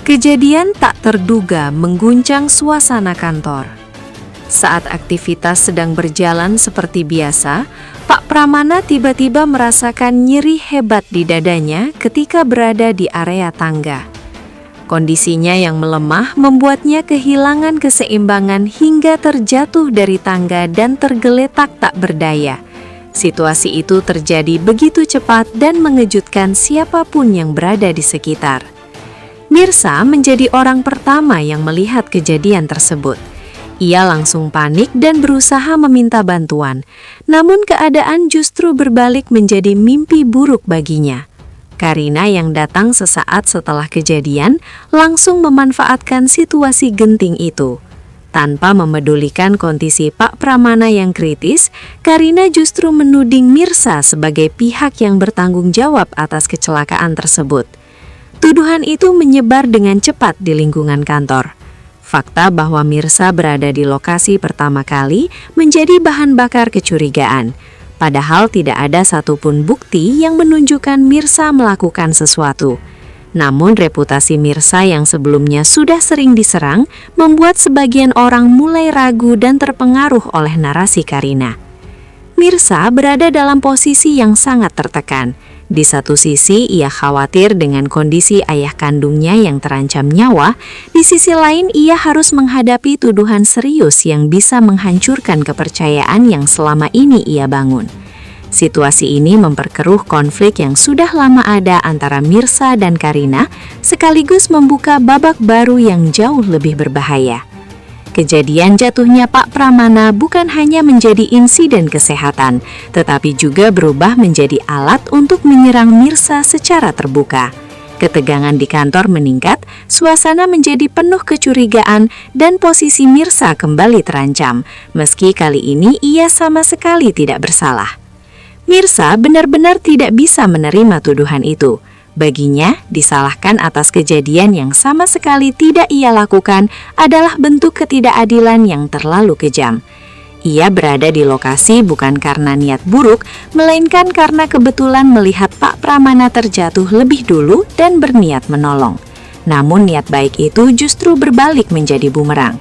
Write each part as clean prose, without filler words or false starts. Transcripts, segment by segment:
Kejadian tak terduga mengguncang suasana kantor. Saat aktivitas sedang berjalan seperti biasa, Pak Pramana tiba-tiba merasakan nyeri hebat di dadanya ketika berada di area tangga. Kondisinya yang melemah membuatnya kehilangan keseimbangan hingga terjatuh dari tangga dan tergeletak tak berdaya. Situasi itu terjadi begitu cepat dan mengejutkan siapapun yang berada di sekitar. Mirsa menjadi orang pertama yang melihat kejadian tersebut. Ia langsung panik dan berusaha meminta bantuan, namun keadaan justru berbalik menjadi mimpi buruk baginya. Karina yang datang sesaat setelah kejadian langsung memanfaatkan situasi genting itu. Tanpa memedulikan kondisi Pak Pramana yang kritis, Karina justru menuding Mirsa sebagai pihak yang bertanggung jawab atas kecelakaan tersebut. Tuduhan itu menyebar dengan cepat di lingkungan kantor. Fakta bahwa Mirsa berada di lokasi pertama kali menjadi bahan bakar kecurigaan. Padahal tidak ada satupun bukti yang menunjukkan Mirsa melakukan sesuatu. Namun reputasi Mirsa yang sebelumnya sudah sering diserang membuat sebagian orang mulai ragu dan terpengaruh oleh narasi Karina. Mirsa berada dalam posisi yang sangat tertekan. Di satu sisi, ia khawatir dengan kondisi ayah kandungnya yang terancam nyawa. Di sisi lain, ia harus menghadapi tuduhan serius yang bisa menghancurkan kepercayaan yang selama ini ia bangun. Situasi ini memperkeruh konflik yang sudah lama ada antara Mirsa dan Karina, sekaligus membuka babak baru yang jauh lebih berbahaya. Kejadian jatuhnya Pak Pramana bukan hanya menjadi insiden kesehatan, tetapi juga berubah menjadi alat untuk menyerang Mirsa secara terbuka. Ketegangan di kantor meningkat, suasana menjadi penuh kecurigaan, dan posisi Mirsa kembali terancam, meski kali ini ia sama sekali tidak bersalah. Mirsa benar-benar tidak bisa menerima tuduhan itu. Baginya, disalahkan atas kejadian yang sama sekali tidak ia lakukan adalah bentuk ketidakadilan yang terlalu kejam. Ia berada di lokasi bukan karena niat buruk, melainkan karena kebetulan melihat Pak Pramana terjatuh lebih dulu dan berniat menolong. Namun niat baik itu justru berbalik menjadi bumerang.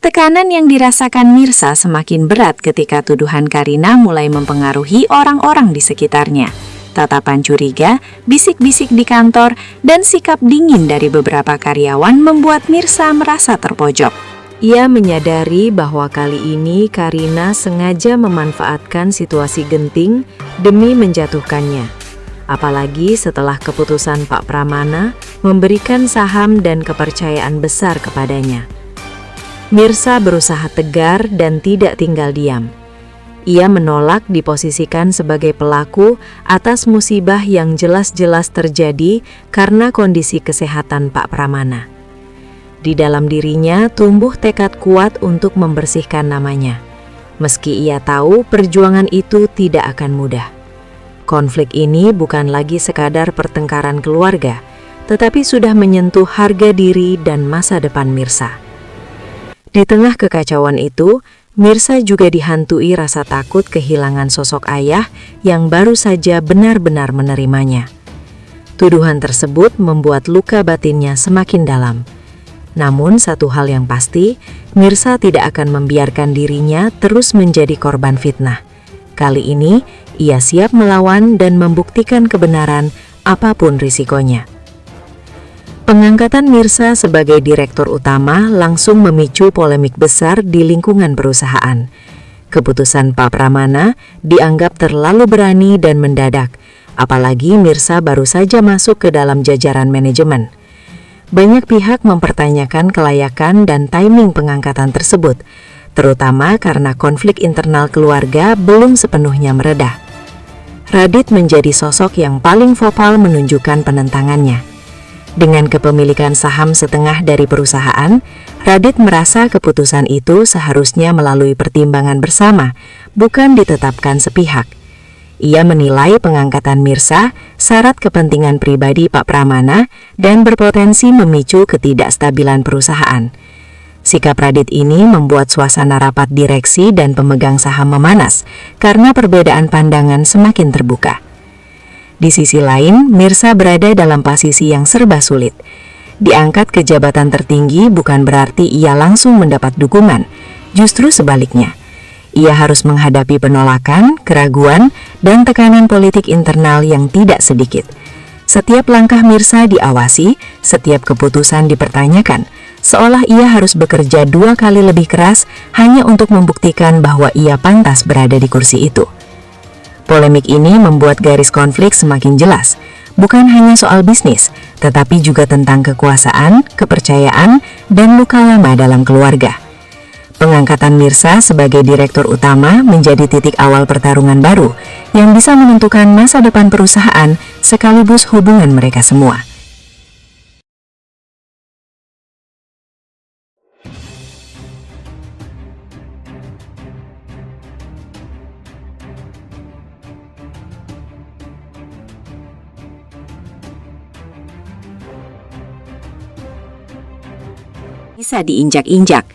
Tekanan yang dirasakan Mirsa semakin berat ketika tuduhan Karina mulai mempengaruhi orang-orang di sekitarnya. Tatapan curiga, bisik-bisik di kantor, dan sikap dingin dari beberapa karyawan membuat Mirsa merasa terpojok. Ia menyadari bahwa kali ini Karina sengaja memanfaatkan situasi genting demi menjatuhkannya. Apalagi setelah keputusan Pak Pramana memberikan saham dan kepercayaan besar kepadanya. Mirsa berusaha tegar dan tidak tinggal diam. Ia menolak diposisikan sebagai pelaku atas musibah yang jelas-jelas terjadi karena kondisi kesehatan Pak Pramana. Di dalam dirinya tumbuh tekad kuat untuk membersihkan namanya. Meski ia tahu perjuangan itu tidak akan mudah. Konflik ini bukan lagi sekadar pertengkaran keluarga, tetapi sudah menyentuh harga diri dan masa depan Mirsa. Di tengah kekacauan itu, Mirsa juga dihantui rasa takut kehilangan sosok ayah yang baru saja benar-benar menerimanya. Tuduhan tersebut membuat luka batinnya semakin dalam. Namun satu hal yang pasti, Mirsa tidak akan membiarkan dirinya terus menjadi korban fitnah. Kali ini, ia siap melawan dan membuktikan kebenaran apapun risikonya. Pengangkatan Mirsa sebagai direktur utama langsung memicu polemik besar di lingkungan perusahaan. Keputusan Pak Pramana dianggap terlalu berani dan mendadak, apalagi Mirsa baru saja masuk ke dalam jajaran manajemen. Banyak pihak mempertanyakan kelayakan dan timing pengangkatan tersebut, terutama karena konflik internal keluarga belum sepenuhnya mereda. Radit menjadi sosok yang paling vokal menunjukkan penentangannya. Dengan kepemilikan saham setengah dari perusahaan, Radit merasa keputusan itu seharusnya melalui pertimbangan bersama, bukan ditetapkan sepihak. Ia menilai pengangkatan Mirsa syarat kepentingan pribadi Pak Pramana dan berpotensi memicu ketidakstabilan perusahaan. Sikap Radit ini membuat suasana rapat direksi dan pemegang saham memanas karena perbedaan pandangan semakin terbuka. Di sisi lain, Mirsa berada dalam posisi yang serba sulit. Diangkat ke jabatan tertinggi bukan berarti ia langsung mendapat dukungan, justru sebaliknya. Ia harus menghadapi penolakan, keraguan, dan tekanan politik internal yang tidak sedikit. Setiap langkah Mirsa diawasi, setiap keputusan dipertanyakan, seolah ia harus bekerja 2 kali lebih keras hanya untuk membuktikan bahwa ia pantas berada di kursi itu. Polemik ini membuat garis konflik semakin jelas, bukan hanya soal bisnis, tetapi juga tentang kekuasaan, kepercayaan, dan luka lama dalam keluarga. Pengangkatan Mirsa sebagai direktur utama menjadi titik awal pertarungan baru yang bisa menentukan masa depan perusahaan sekaligus hubungan mereka semua. Bisa diinjak-injak.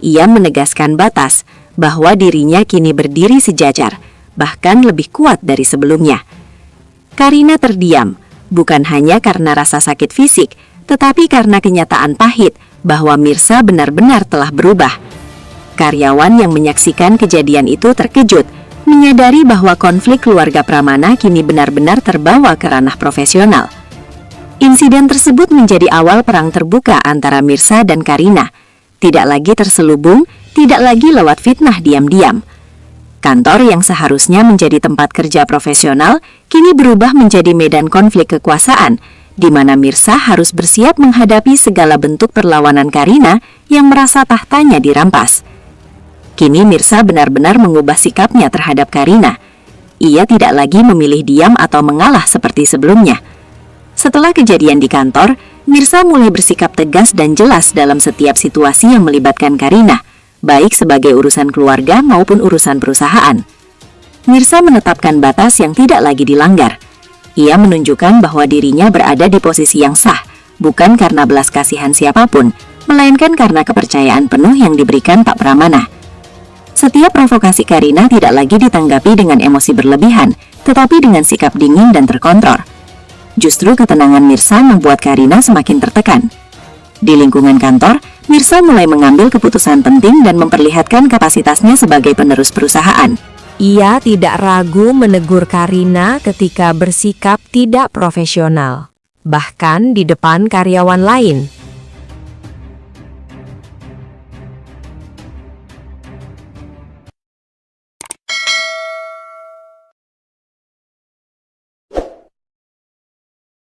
Ia menegaskan batas bahwa dirinya kini berdiri sejajar, bahkan lebih kuat dari sebelumnya. Karina terdiam, bukan hanya karena rasa sakit fisik, tetapi karena kenyataan pahit bahwa Mirsa benar-benar telah berubah. Karyawan yang menyaksikan kejadian itu terkejut, menyadari bahwa konflik keluarga Pramana kini benar-benar terbawa ke ranah profesional. Insiden tersebut menjadi awal perang terbuka antara Mirsa dan Karina. Tidak lagi terselubung, tidak lagi lewat fitnah diam-diam. Kantor yang seharusnya menjadi tempat kerja profesional, kini berubah menjadi medan konflik kekuasaan, di mana Mirsa harus bersiap menghadapi segala bentuk perlawanan Karina yang merasa tahtanya dirampas. Kini Mirsa benar-benar mengubah sikapnya terhadap Karina. Ia tidak lagi memilih diam atau mengalah seperti sebelumnya. Setelah kejadian di kantor, Mirsa mulai bersikap tegas dan jelas dalam setiap situasi yang melibatkan Karina, baik sebagai urusan keluarga maupun urusan perusahaan. Mirsa menetapkan batas yang tidak lagi dilanggar. Ia menunjukkan bahwa dirinya berada di posisi yang sah, bukan karena belas kasihan siapapun, melainkan karena kepercayaan penuh yang diberikan Pak Pramana. Setiap provokasi Karina tidak lagi ditanggapi dengan emosi berlebihan, tetapi dengan sikap dingin dan terkontrol. Justru ketenangan Mirsa membuat Karina semakin tertekan. Di lingkungan kantor, Mirsa mulai mengambil keputusan penting dan memperlihatkan kapasitasnya sebagai penerus perusahaan. Ia tidak ragu menegur Karina ketika bersikap tidak profesional, bahkan di depan karyawan lain.